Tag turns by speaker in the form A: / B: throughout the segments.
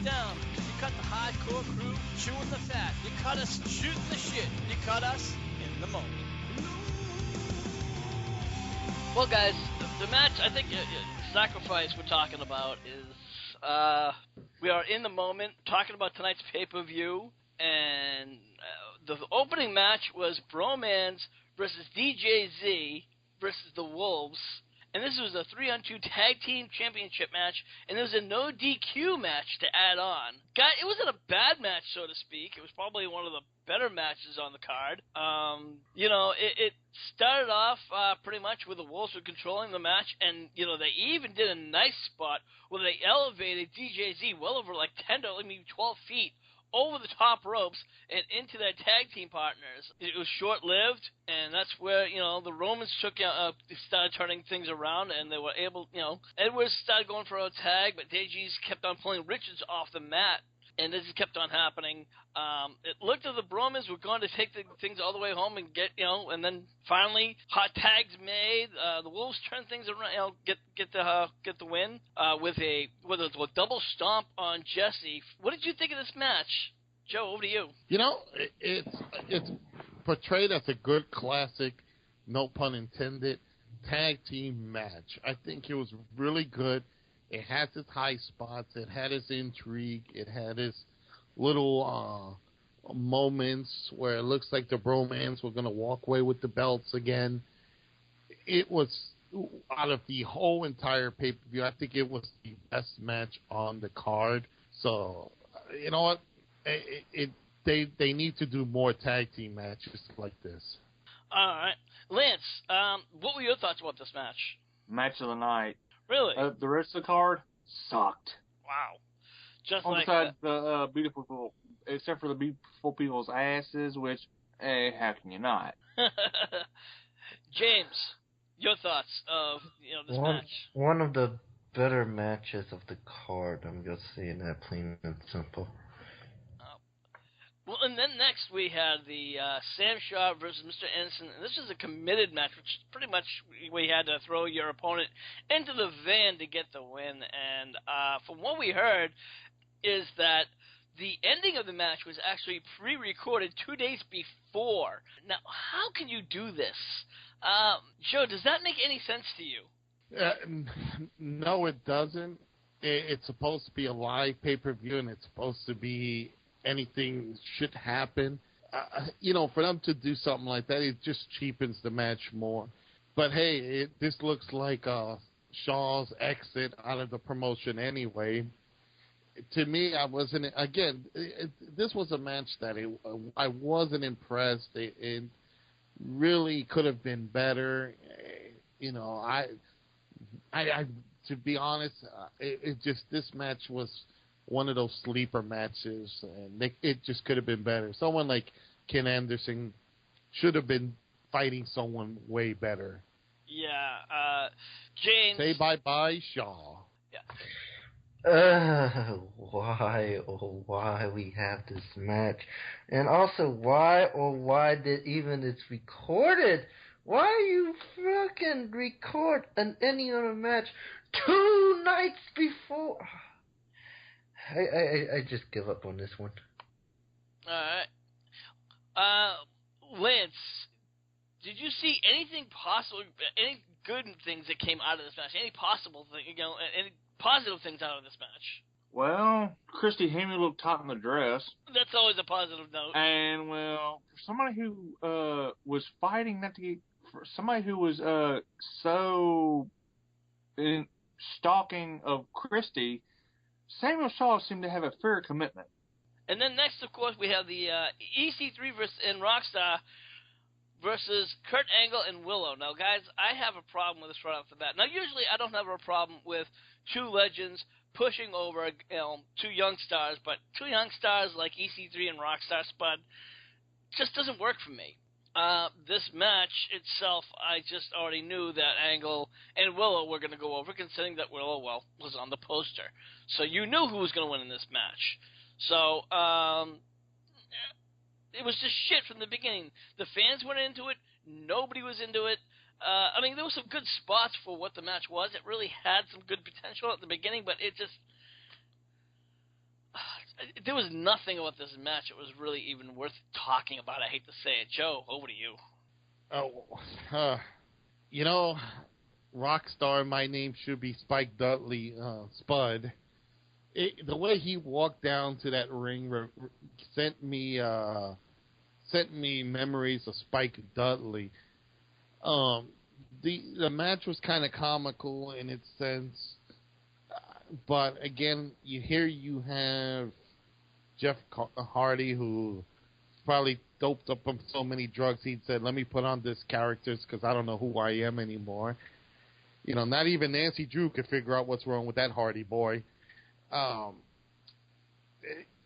A: down. You cut the hardcore crew chewing the fat. You cut us shooting the shit. You cut us in the moment. Well, guys, the match, I think, Sacrifice we're talking about is, we are in the moment, talking about tonight's pay-per-view, and the opening match was Bromans versus DJZ versus the Wolves, and this was a 3-on-2 tag team championship match, and there was a no DQ match to add on. It wasn't a bad match, so to speak. It was probably one of the better matches on the card. It started off pretty much with the Wolves were controlling the match, and, they even did a nice spot where they elevated DJZ well over like 10 to maybe 12 feet over the top ropes and into their tag team partners. It was short-lived, and that's where, the Romans started turning things around, and they were able, Edwards started going for a tag, but DJZ kept on pulling Richards off the mat, and this kept on happening. It looked as the Bromans were going to take things all the way home and get, and then finally hot tags made. The Wolves turned things around, get the win with a double stomp on Jesse. What did you think of this match, Joe? Over to you.
B: It's portrayed as a good classic, no pun intended, tag team match. I think it was really good. It has its high spots. It had its intrigue. It had its little moments where it looks like the Bromans were going to walk away with the belts again. It was, out of the whole entire pay-per-view, I think it was the best match on the card. So, you know what? They need to do more tag team matches like this.
A: All right. Lance, what were your thoughts about this match?
C: Match of the night.
A: Really?
C: The rest of the card sucked.
A: Wow. Just
C: on
A: like
C: besides the beautiful people, except for the beautiful people's asses, which, how can you not?
A: James, your thoughts of this match?
D: One of the better matches of the card. I'm just saying that plain and simple.
A: Well, and then next we had the Sam Shaw versus Mr. Anderson, and this was a committed match, which pretty much we had to throw your opponent into the van to get the win. And from what we heard is that the ending of the match was actually pre-recorded 2 days before. Now, how can you do this? Joe, does that make any sense to you?
B: No, it doesn't. It's supposed to be a live pay-per-view, and it's supposed to be anything should happen. For them to do something like that, it just cheapens the match more. But hey, this looks like Shaw's exit out of the promotion anyway. To me, I wasn't. Again, this was a match that I wasn't impressed. It really could have been better. I to be honest, this match was one of those sleeper matches, and it just could have been better. Someone like Ken Anderson should have been fighting someone way better.
A: Yeah, James.
B: Say bye-bye, Shaw.
A: Yeah.
D: Why we have this match, and also why did even it's recorded? Why you fucking record any other match 2 nights before? I just give up on this one.
A: All right. Lance, did you see anything possible, any good things that came out of this match? Any possible thing, any positive things out of this match?
C: Well, Christy Hemme looked hot in the dress.
A: That's always a positive note.
C: And, well, for somebody who was fighting not to get... For somebody who was so stalking of Christy, Samuel Shaw seemed to have a fair commitment.
A: And then next, of course, we have the EC3 and Rockstar versus Kurt Angle and Willow. Now, guys, I have a problem with this right off the bat. Now, usually I don't have a problem with two legends pushing over, two young stars, but two young stars like EC3 and Rockstar Spud just doesn't work for me. This match itself, I just already knew that Angle and Willow were going to go over, considering that Willow, was on the poster. So you knew who was going to win in this match. So, it was just shit from the beginning. The fans weren't into it. Nobody was into it. There were some good spots for what the match was. It really had some good potential at the beginning, but it just... there was nothing about this match that was really even worth talking about. I hate to say it. Joe, over to you.
B: You know, Rockstar, my name should be Spike Dudley, Spud. The way he walked down to that ring sent me memories of Spike Dudley. The match was kind of comical in its sense, but again, you have Jeff Hardy, who probably doped up on so many drugs he said, "Let me put on this character because I don't know who I am anymore." You know, not even Nancy Drew could figure out what's wrong with that Hardy boy. And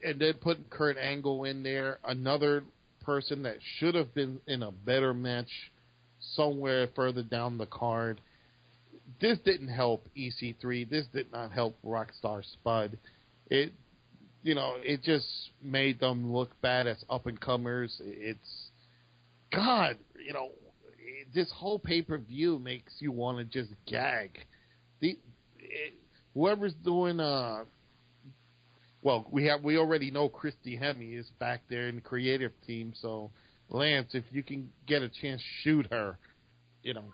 B: then putting Kurt Angle in there, another person that should have been in a better match somewhere further down the card. This didn't help EC3. This did not help Rockstar Spud. It just made them look bad as up-and-comers. This whole pay-per-view makes you want to just gag. Whoever's doing we already know Christy Hemme is back there in the creative team, so Lance, if you can get a chance, shoot her.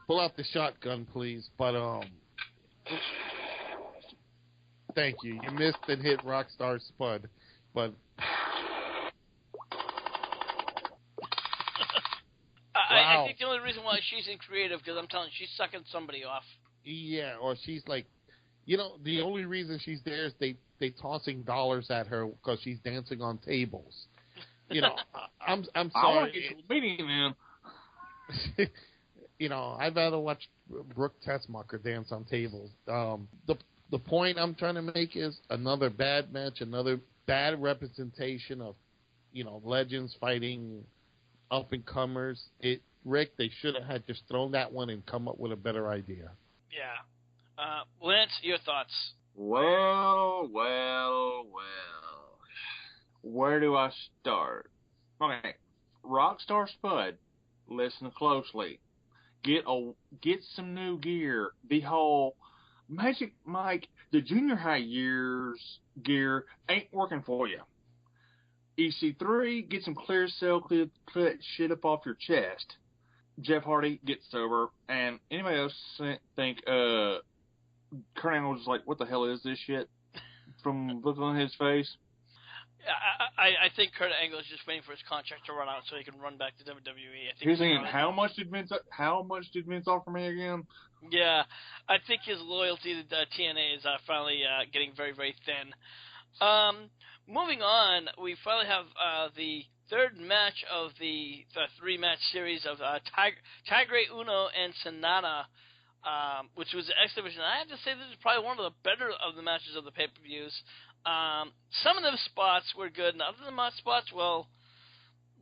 B: Pull out the shotgun, please. But thank you. You missed and hit Rockstar Spud, but
A: I think the only reason why she's in creative because I'm telling you, she's sucking somebody off.
B: Yeah, or she's like, the only reason she's there is they tossing dollars at her because she's dancing on tables. I'm sorry.
C: I want to get you a meeting, man.
B: I'd rather watch Brooke Tessmacher dance on tables. The point I'm trying to make is another bad match, another bad representation of, legends fighting up-and-comers. Rick, they should have had just thrown that one and come up with a better idea.
A: Yeah. Lance, your thoughts?
C: Well. Where do I start? Okay. Rockstar Spud, listen closely. Get some new gear. The whole Magic Mike, the junior high years gear ain't working for you. EC3, get some clear cell, clear that shit up off your chest. Jeff Hardy, get sober. And anybody else think Kurt Angle was like, what the hell is this shit? From looking on his face.
A: I think Kurt Angle is just waiting for his contract to run out so he can run back to WWE. I think
C: he's thinking, how much did Vince offer me again?
A: Yeah, I think his loyalty to TNA is finally getting very, very thin. Moving on, we finally have the third match of the three-match series of Tigre Uno and Sonata, which was the X Division. I have to say this is probably one of the better of the matches of the pay-per-views. Some of the spots were good, and other than my spots, will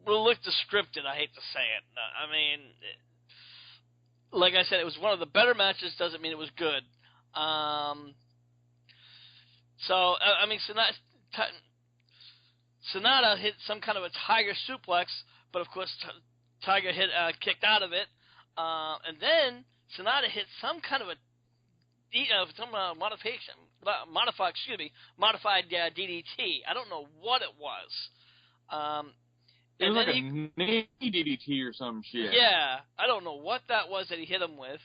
A: look scripted. I hate to say it. I mean, like I said, it was one of the better matches. Doesn't mean it was good. Sonata hit some kind of a tiger suplex, but of course, Tiger kicked out of it, and then Sonata hit some kind of a modified DDT. I don't know what it was.
C: It was like a knee DDT or some shit.
A: Yeah, I don't know what that was that he hit him with.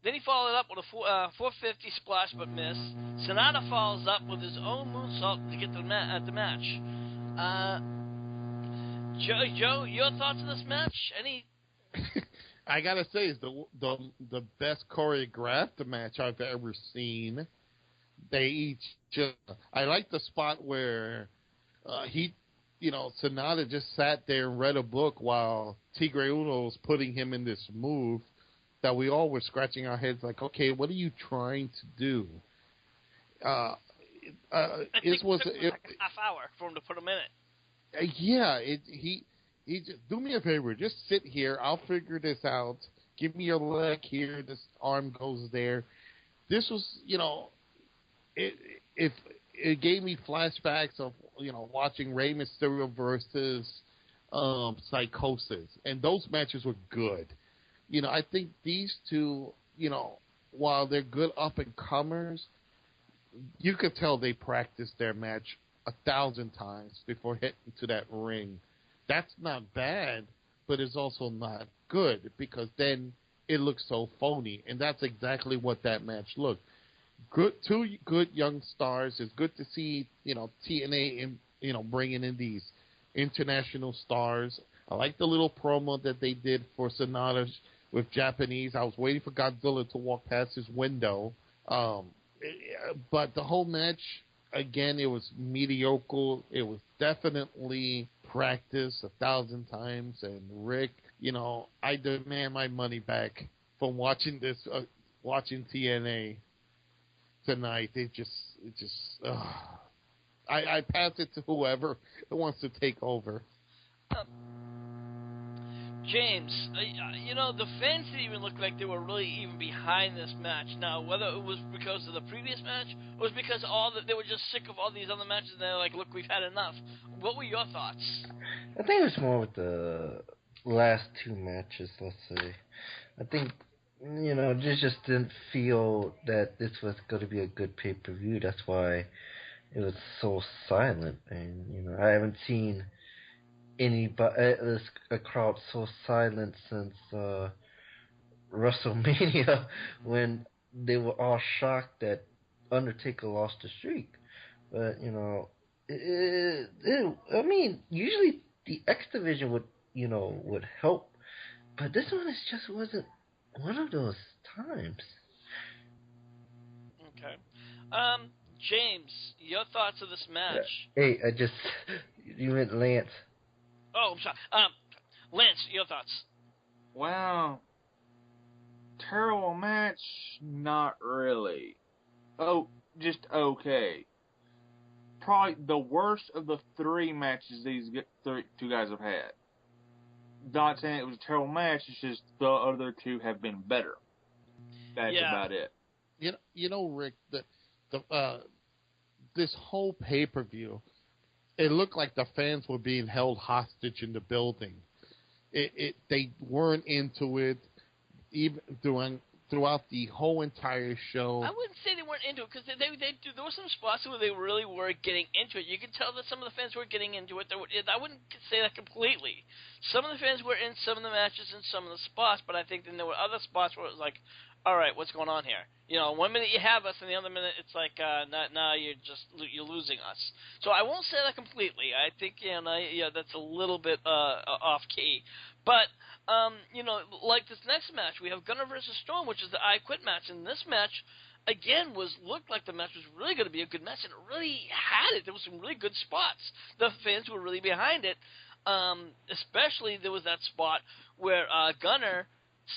A: Then he followed up with a 450 splash but missed. Sonata follows up with his own moonsault to get the match. Joe, your thoughts on this match? Any?
B: I gotta say, it's the best choreographed match I've ever seen. They each I like the spot where Sonata just sat there and read a book while Tigre Uno was putting him in this move that we all were scratching our heads like, okay, what are you trying to do?
A: It was like a half hour for him to put him in it.
B: Yeah, he just, do me a favor, just sit here. I'll figure this out. Give me your leg here. This arm goes there. This was, it gave me flashbacks of, watching Rey Mysterio versus Psychosis, and those matches were good. I think these two, while they're good up and comers, you could tell they practiced their match 1,000 times before hitting to that ring. That's not bad, but it's also not good because then it looks so phony, and that's exactly what that match looked. Good, two good young stars. It's good to see, TNA, bringing in these international stars. I like the little promo that they did for Sonata with Japanese. I was waiting for Godzilla to walk past his window. But the whole match, again, it was mediocre. It was definitely practiced 1,000 times. And Rick, I demand my money back from watching watching TNA tonight. I pass it to whoever wants to take over.
A: James, the fans didn't even look like they were really even behind this match. Now, whether it was because of the previous match or it was because they were just sick of all these other matches and they're like, look, we've had enough. What were your thoughts?
D: I think it was more with the last two matches, let's say. I think, just didn't feel that this was going to be a good pay-per-view. That's why it was so silent. And, I haven't seen a crowd so silent since WrestleMania when they were all shocked that Undertaker lost the streak. But usually the X Division would help, but this one just wasn't one of those times.
A: Okay, James, your thoughts of this match?
D: Hey, you meant Lance.
A: Oh, I'm sorry. Lance, your thoughts?
C: Well, terrible match? Not really. Oh, just okay. Probably the worst of the three matches these two guys have had. Not saying it was a terrible match, it's just the other two have been better. That's about it.
B: Rick, this whole pay-per-view, it looked like the fans were being held hostage in the building. They weren't into it even throughout the whole entire show.
A: I wouldn't say they weren't into it because there were some spots where they really were getting into it. You could tell that some of the fans were getting into it. I wouldn't say that completely. Some of the fans were in some of the matches and some of the spots, but I think then there were other spots where it was like, all right, what's going on here? 1 minute you have us, and the other minute it's like, now you're losing us. So I won't say that completely. I think that's a little bit off key, but like this next match, we have Gunner versus Storm, which is the I Quit match, and this match again looked like the match was really going to be a good match, and it really had it. There was some really good spots. The fans were really behind it. Especially there was that spot where Gunner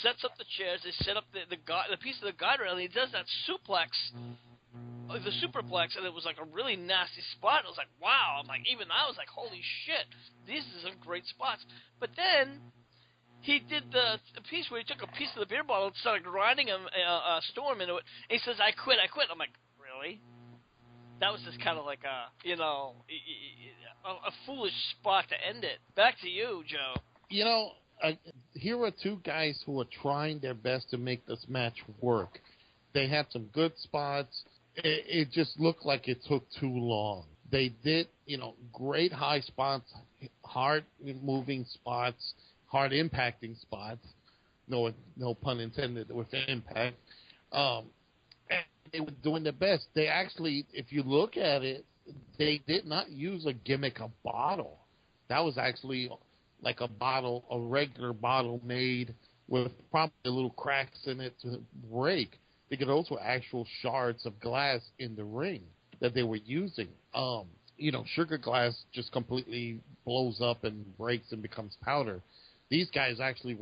A: sets up the chairs, they set up the piece of the guardrail, and he does that suplex, the superplex, and it was like a really nasty spot. It was like, wow. I'm like, even I was like, holy shit, these are some great spots. But then he did the piece where he took a piece of the beer bottle and started grinding a Storm into it, and he says, I quit. I'm like, really? That was just kind of like a foolish spot to end it. Back to you, Joe.
B: Here are two guys who are trying their best to make this match work. They had some good spots. It just looked like it took too long. They did, great high spots, hard moving spots, hard impacting spots. No pun intended with impact. And they were doing their best. They actually, if you look at it, they did not use a gimmick, a bottle. That was actually like a regular bottle made with probably little cracks in it to break. Because those were actual shards of glass in the ring that they were using. Sugar glass just completely blows up and breaks and becomes powder. These guys actually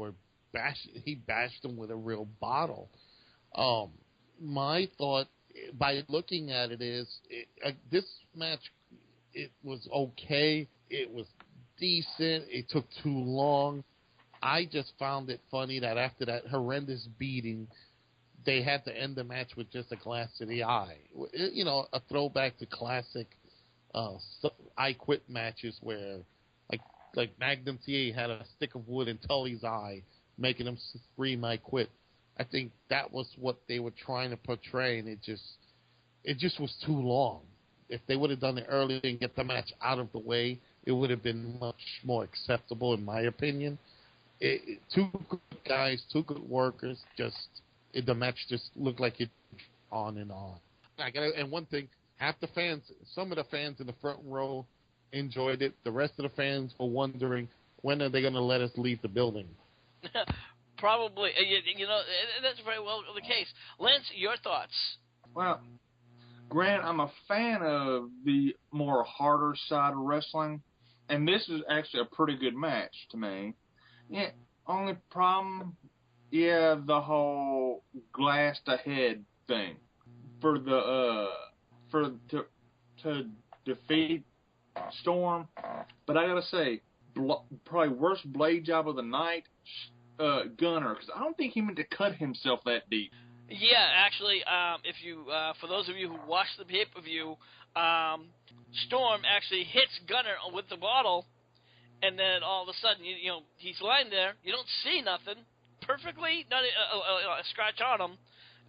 B: he bashed them with a real bottle. My thought, by looking at it, is this match, it was okay. It was decent. It took too long. I just found it funny that after that horrendous beating, they had to end the match with just a glass to the eye. A throwback to classic I Quit matches where, like Magnum TA had a stick of wood in Tully's eye, making him scream, I quit. I think that was what they were trying to portray, and it just was too long. if they would have done it earlier and get the match out of the way, it would have been much more acceptable, in my opinion. Two good guys, two good workers. The match just looked like it on and on. And one thing, some of the fans in the front row enjoyed it. The rest of the fans were wondering, when are they going to let us leave the building?
A: Probably. That's very well the case. Lance, your thoughts?
C: Well, Grant, I'm a fan of the more harder side of wrestling, and this is actually a pretty good match to me. Yeah, only problem, the whole glass to head thing to defeat Storm. But I gotta say, probably worst blade job of the night, Gunner, because I don't think he meant to cut himself that deep.
A: Yeah, actually, if you for those of you who watched the pay-per-view, Storm actually hits Gunner with the bottle, and then all of a sudden, he's lying there. You don't see nothing perfectly, not a scratch on him.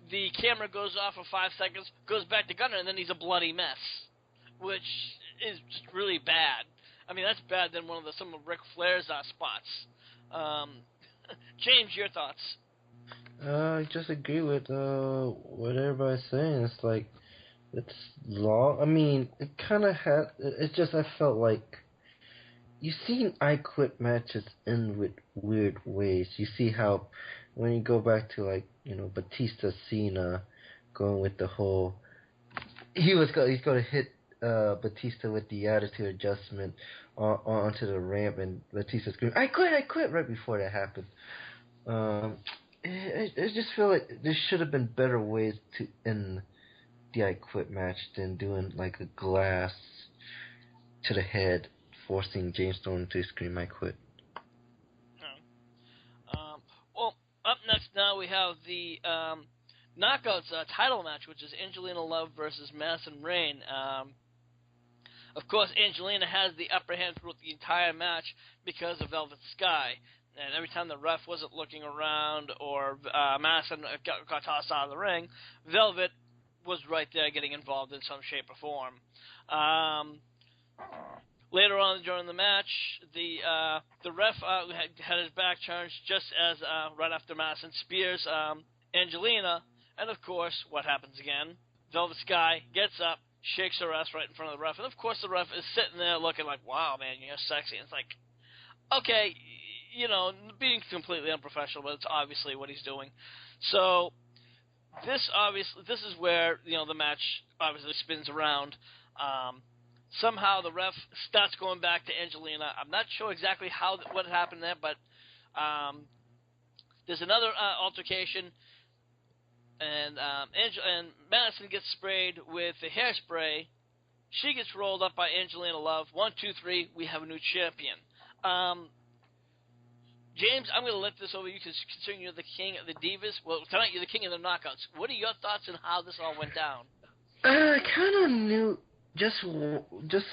A: The camera goes off for 5 seconds, goes back to Gunner, and then he's a bloody mess, which is just really bad. I mean, that's bad than some of Ric Flair's spots. James, your thoughts?
D: I just agree with what everybody's saying. It's like, it's long. I mean, it kind of had. It's just I felt like you've seen I Quit matches end with weird ways. You see how when you go back to Batista Cena, going with the whole he's going to hit Batista with the attitude adjustment onto the ramp, and Batista screaming, I quit right before that happened. I just feel like there should have been better ways to end the I Quit match than doing like a glass to the head, forcing James Storm to scream, I quit.
A: Well, up next now we have the Knockouts title match, which is Angelina Love versus Madison Rayne. Of course, Angelina has the upper hand throughout the entire match because of Velvet Sky. And every time the ref wasn't looking around or Madison got tossed out of the ring, Velvet was right there getting involved in some shape or form. Later on during the match, the ref had his back turned just as right after Madison spears Angelina. And, of course, what happens again? Velvet Sky gets up, shakes her ass right in front of the ref. And, of course, the ref is sitting there looking like, wow, man, you're sexy. And it's like, okay, being completely unprofessional, but it's obviously what he's doing. So this is where, the match obviously spins around. Somehow the ref starts going back to Angelina. I'm not sure exactly what happened there, but there's another altercation, and Madison gets sprayed with the hairspray. She gets rolled up by Angelina Love. 1, 2, 3. We have a new champion. James, I'm going to let this over to you because considering you're the king of the divas. Well, tonight you're the king of the knockouts. What are your thoughts on how this all went down?
D: I kind of knew, just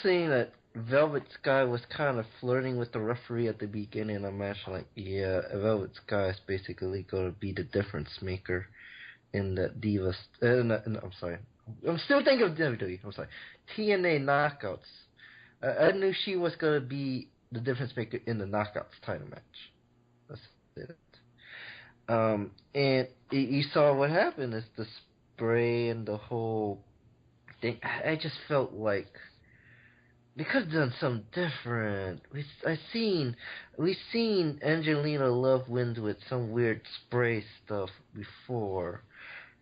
D: seeing that Velvet Sky was kind of flirting with the referee at the beginning of the match. Like, yeah, Velvet Sky is basically going to be the difference maker in the divas. I'm sorry. I'm still thinking of WWE. I'm sorry. TNA Knockouts. I knew she was going to be the difference maker in the Knockouts title match. That's it. And you saw what happened. It's the spray and the whole thing. I just felt like they could have done something different. We've seen Angelina Love wins with some weird spray stuff before.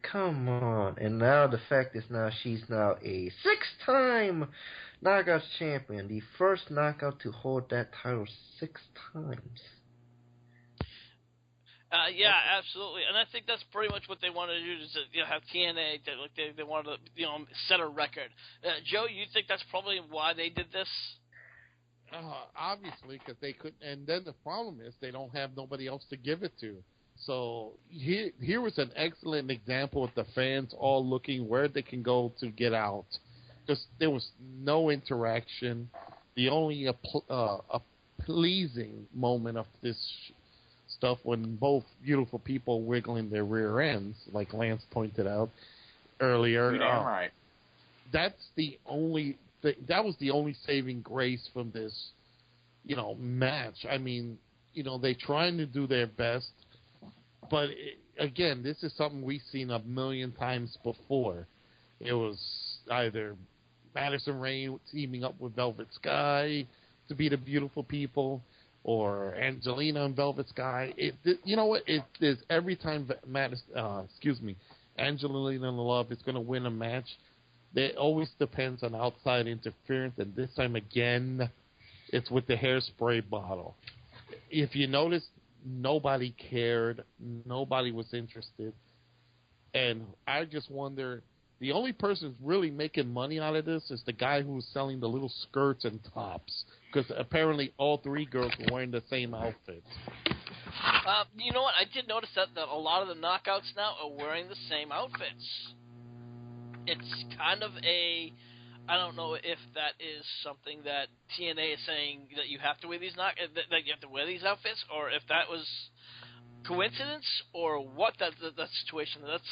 D: Come on. And now the fact is she's now a 6-time Knockouts champion. The first Knockout to hold that title 6 times.
A: Yeah, absolutely, and I think that's pretty much what they wanted to do, is have TNA. They wanted to set a record. Joe, you think that's probably why they did this?
B: Obviously, because they couldn't. And then the problem is they don't have nobody else to give it to. So here was an excellent example of the fans all looking where they can go to get out. Because there was no interaction. The only a pleasing moment of this stuff when both beautiful people wiggling their rear ends, like Lance pointed out earlier.
C: You're damn right.
B: that's the only that was the only saving grace from this, match. I mean, they're trying to do their best, but again, this is something we've seen a million times before. It was either Madison Rayne teaming up with Velvet Sky to be the beautiful people, or Angelina and Velvet Sky. You know what? It is every time Angelina Love is going to win a match. It always depends on outside interference, and this time again, it's with the hairspray bottle. If you notice, nobody cared, nobody was interested, and I just wonder. The only person who's really making money out of this is the guy who's selling the little skirts and tops, because apparently all three girls were wearing the same outfits.
A: You know what? I did notice that a lot of the knockouts now are wearing the same outfits. It's kind of I don't know if that is something that TNA is saying that you have to wear that you have to wear these outfits, or if that was coincidence, or what that situation. That's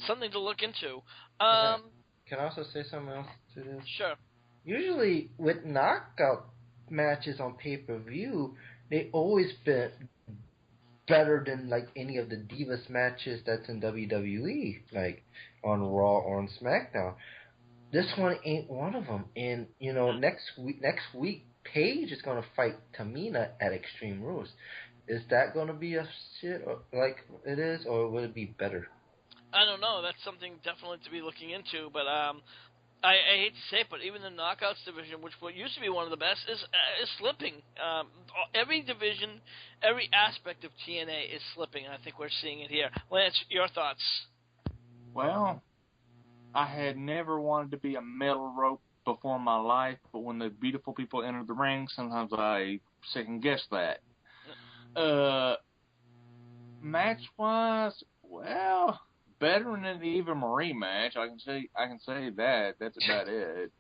A: something to look into.
D: Can I also say something else to this?
A: Sure.
D: Usually, with knockout matches on pay-per-view, they always been better than like any of the Divas matches that's in WWE, like on Raw or on SmackDown. This one ain't one of them. And next week, Paige is gonna fight Tamina at Extreme Rules. Is that gonna be a shit like it is, or will it be better?
A: I don't know. That's something definitely to be looking into. But I hate to say it, but even the Knockouts division, which used to be one of the best, is slipping. Every division, every aspect of TNA is slipping, and I think we're seeing it here. Lance, your thoughts?
C: Well, I had never wanted to be a metal rope before in my life, but when the beautiful people enter the ring, sometimes I second guess that. Match-wise, well, better than the Eva Marie match. I can say that. That's about it.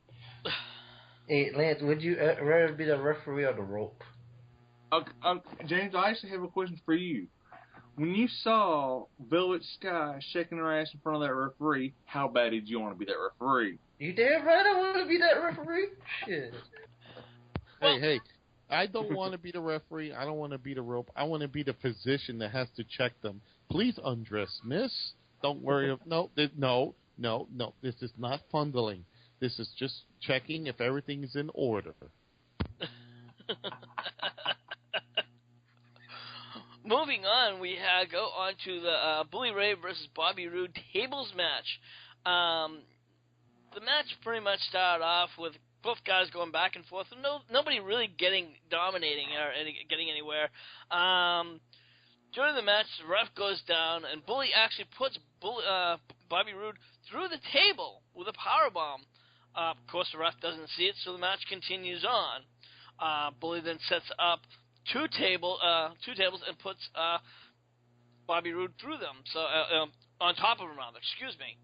D: Hey, Lance, would you rather be the referee or the rope?
C: James, I actually have a question for you. When you saw Velvet Sky shaking her ass in front of that referee, how bad did you want to be that referee?
D: You damn right I want to be that referee. Shit.
B: Hey, I don't want to be the referee. I don't want to be the rope. I want to be the physician that has to check them. Please undress, miss. Don't worry. No. This is not fondling. This is just checking if everything is in order.
A: Moving on, we go on to the Bully Ray versus Bobby Roode tables match. The match pretty much started off with both guys going back and forth, and nobody really dominating or getting anywhere. During the match, the ref goes down, and Bully actually puts Bobby Roode through the table with a powerbomb. Of course, the ref doesn't see it, so the match continues on. Bully then sets up two tables and puts Bobby Roode through them. So on top of him, rather. Excuse me.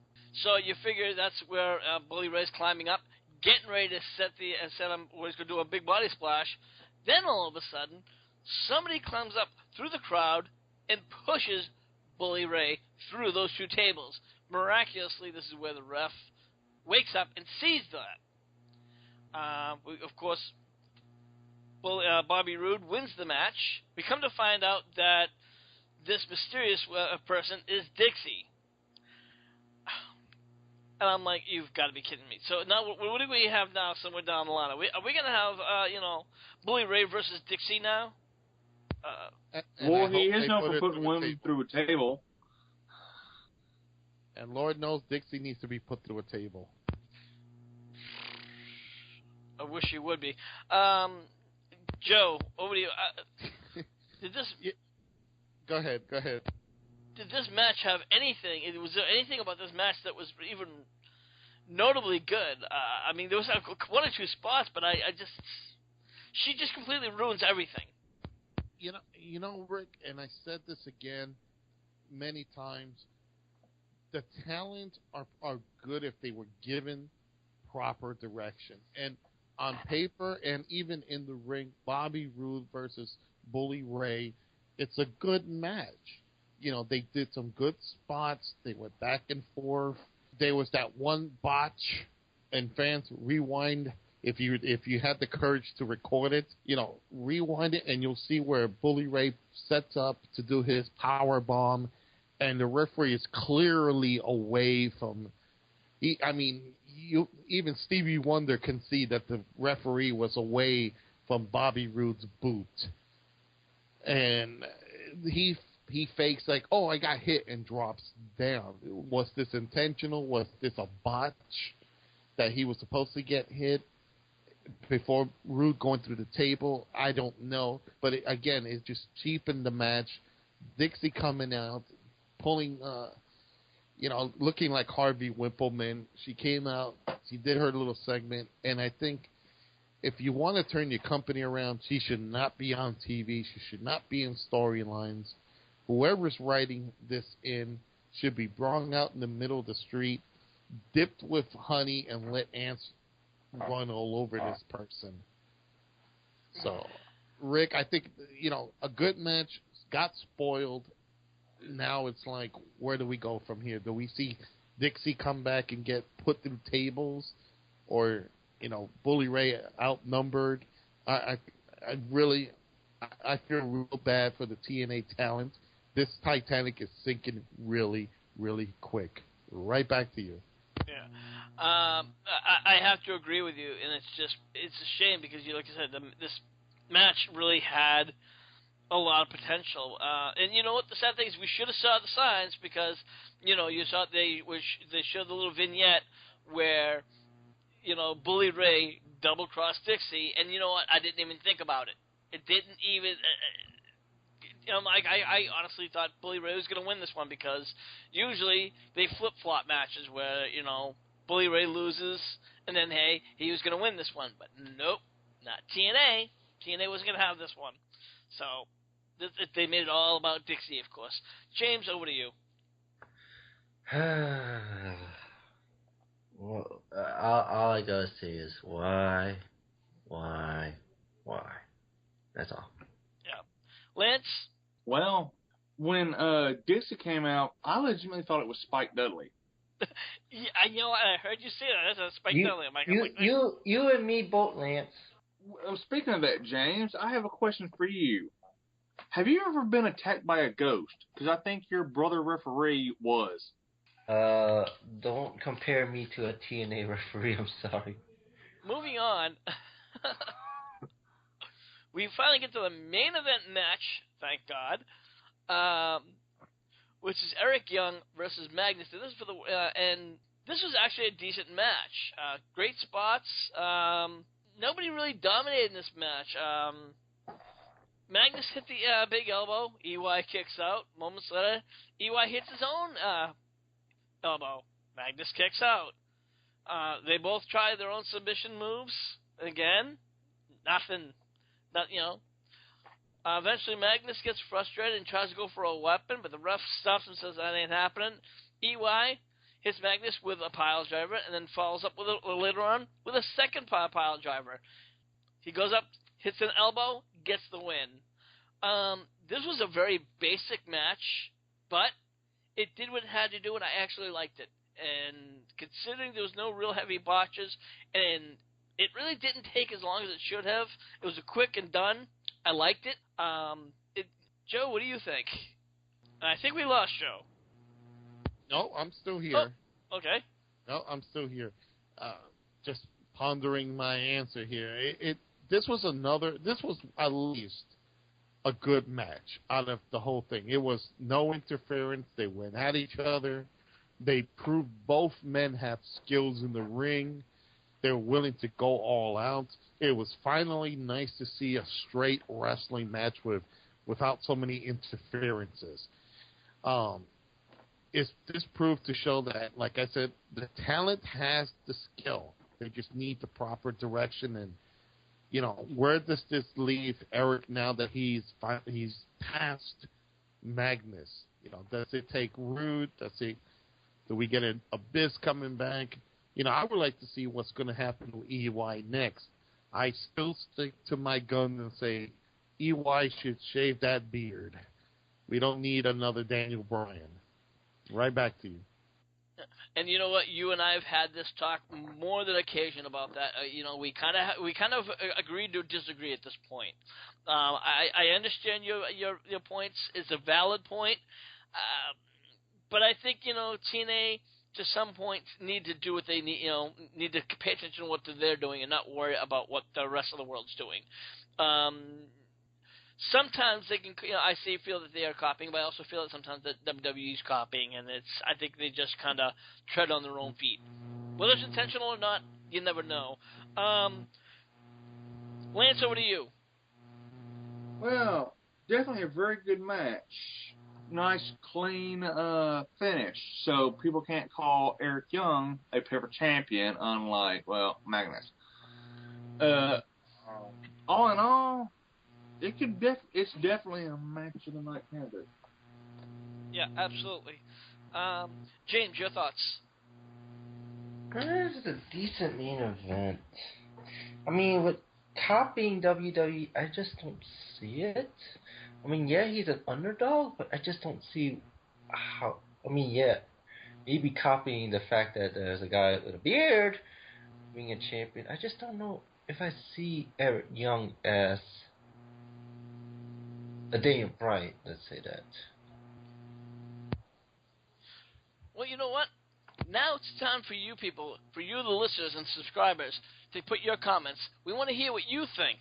A: So you figure that's where Bully Ray's climbing up, getting ready to set him where he's going to do a big body splash. Then all of a sudden, somebody climbs up through the crowd and pushes Bully Ray through those two tables. Miraculously, this is where the ref wakes up and sees that. Of course, Bobby Roode wins the match. We come to find out that this mysterious person is Dixie. And I'm like, you've got to be kidding me. So now, what do we have now somewhere down the line? Are we going to have, Bully Ray versus Dixie now?
C: Well, he is known for putting women through a table.
B: And Lord knows Dixie needs to be put through a table.
A: I wish he would be. Joe, over to you.
B: Go ahead.
A: Did this match have anything? Was there anything about this match that was even notably good? I mean, there was one or two spots, but she just completely ruins everything.
B: You know, Rick, and I said this again many times. The talent are good if they were given proper direction. And on paper and even in the ring, Bobby Roode versus Bully Ray, it's a good match. They did some good spots. They went back and forth. there was that one botch, and fans rewind. If you had the courage to record it, rewind it, and you'll see where Bully Ray sets up to do his power bomb, and the referee is clearly away from. Even Stevie Wonder can see that the referee was away from Bobby Roode's boot, and he fakes like, oh, I got hit, and drops down. Was this intentional? Was this a botch that he was supposed to get hit before Rude going through the table? I don't know. But it just cheapened the match. Dixie coming out, pulling, looking like Harvey Wippleman. She came out. She did her little segment. And I think if you want to turn your company around, she should not be on TV. She should not be in storylines. Whoever's writing this in should be brought out in the middle of the street, dipped with honey, and let ants run all over this person. So, Rick, I think, a good match got spoiled. Now it's like, where do we go from here? Do we see Dixie come back and get put through tables? Or, Bully Ray outnumbered? I feel real bad for the TNA talent. This Titanic is sinking really, really quick. Right back to you.
A: Yeah. I have to agree with you, and it's a shame because, like I said, this match really had a lot of potential. And you know what? The sad thing is we should have saw the signs because, you saw they showed the little vignette where, Bully Ray double-crossed Dixie, and you know what? I didn't even think about it. It didn't even... I honestly thought Bully Ray was going to win this one because usually they flip-flop matches where, Bully Ray loses and then, hey, he was going to win this one. But nope, not TNA. TNA wasn't going to have this one. So they made it all about Dixie, of course. James, over to you.
D: Well, all I gotta say is why? That's all.
A: Yeah. Lance?
C: Well, when Dixie came out, I legitimately thought it was Spike Dudley.
A: Yeah, I heard you say that. That's a Spike Dudley.
D: You and me both, Lance.
C: Speaking of that, James, I have a question for you. Have you ever been attacked by a ghost? Because I think your brother referee was.
D: Don't compare me to a TNA referee. I'm sorry.
A: Moving on. We finally get to the main event match, thank God, which is Eric Young versus Magnus. This is for the and this was actually a decent match. Great spots. Nobody really dominated in this match. Magnus hit the big elbow. EY kicks out. Moments later, EY hits his own elbow. Magnus kicks out. They both try their own submission moves. Again, nothing. Eventually Magnus gets frustrated and tries to go for a weapon, but the ref stops and says that ain't happening. EY hits Magnus with a pile driver and then follows up with later on with a second pile driver. He goes up, hits an elbow, gets the win. This was a very basic match, but it did what it had to do, and I actually liked it. And considering there was no real heavy botches, and it really didn't take as long as it should have. It was a quick and done. I liked it. Joe, what do you think? I think we lost Joe.
B: No, I'm still here.
A: Oh, okay.
B: No, I'm still here. Just pondering my answer here. This was at least a good match out of the whole thing. It was no interference. They went at each other. They proved both men have skills in the ring. They're willing to go all out. It was finally nice to see a straight wrestling match without so many interferences. This proved to show that, like I said, the talent has the skill. They just need the proper direction. And, where does this leave Eric now that he's past Magnus? Does it take Rude? Do we get an Abyss coming back? I would like to see what's going to happen with EY next. I still stick to my gun and say EY should shave that beard. We don't need another Daniel Bryan. Right back to you.
A: And you know what? You and I have had this talk more than occasion about that. We kind of agree to disagree at this point. I understand your points. It's a valid point, but I think TNA to some point need to do what they need. Need to pay attention to what they're doing and not worry about what the rest of the world's doing. Sometimes they can, feel that they are copying, but I also feel that sometimes that WWE's copying, and I think they just kind of tread on their own feet. Whether it's intentional or not, you never know. Lance, over to you.
C: Well, definitely a very good match. Nice, clean finish. So people can't call Eric Young a paper champion, unlike, Magnus. All in all, it's definitely a match of the night candidate.
A: Yeah, absolutely. James, your thoughts?
D: This is a decent main event. I mean, with copying WWE, I just don't see it. I mean, yeah, he's an underdog, but I just don't see how. I mean, yeah, maybe copying the fact that there's a guy with a beard being a champion. I just don't know if I see Eric Young as a Daniel Bryan, let's say that.
A: Well, you know what? Now it's time for you people, for you the listeners and subscribers, to put your comments. We want to hear what you think.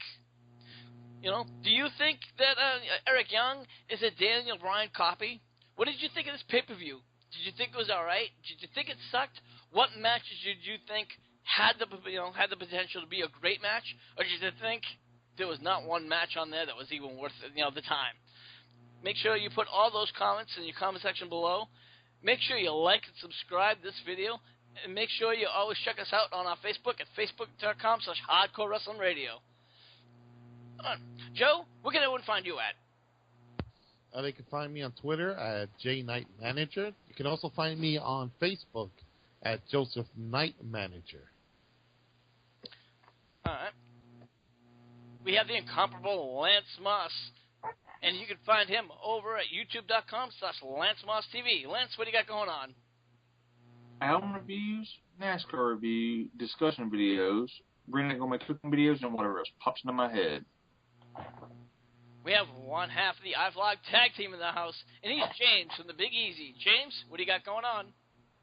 A: Do you think that Eric Young is a Daniel Bryan copy? What did you think of this pay-per-view? Did you think it was all right? Did you think it sucked? What matches did you think had the potential to be a great match, or did you think there was not one match on there that was even worth the time? Make sure you put all those comments in your comment section below. Make sure you like and subscribe this video, and make sure you always check us out on our Facebook at facebook.com/Hardcore Wrestling Radio. Joe, where can everyone find you at?
B: They can find me on Twitter at JKnightManager. You can also find me on Facebook at Joseph Knight Manager.
A: All right. We have the incomparable Lance Moss, and you can find him over at youtube.com/LanceMossTV. Lance, what do you got going on?
C: Album reviews, NASCAR review, discussion videos, bringing on my cooking videos, and whatever else pops into my head.
A: We have one half of the iVlog tag team in the house, and he's James from the Big Easy. James, what do you got going on?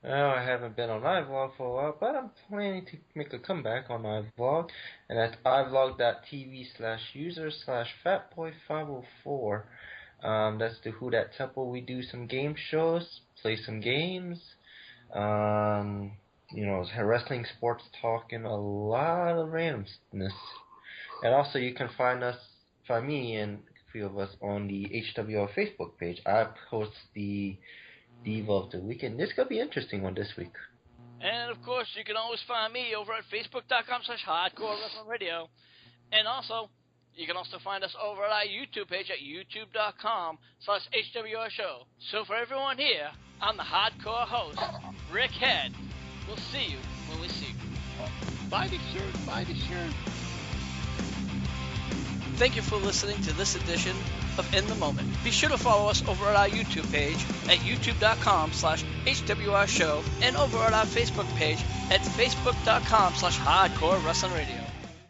D: Well, I haven't been on iVlog for a while, but I'm planning to make a comeback on iVlog, and that's ivlog.tv/user/fatboy504. That's the Who Dat Temple. We do some game shows, play some games, wrestling, sports talk, and a lot of randomness. And also, you can find me and a few of us on the HWR Facebook page. I post the Diva of the Week, and this could be an interesting one this week.
A: And, of course, you can always find me over at facebook.com/Hardcore Wrestling Radio. And also, you can also find us over at our YouTube page at youtube.com/HWR Show. So for everyone here, I'm the Hardcore host, Rick Head. We'll see you when we see you.
B: Buy the shirt, buy the shirt.
A: Thank you for listening to this edition of In the Moment. Be sure to follow us over at our YouTube page at youtube.com/HWR Show and over at our Facebook page at facebook.com/Hardcore Wrestling Radio.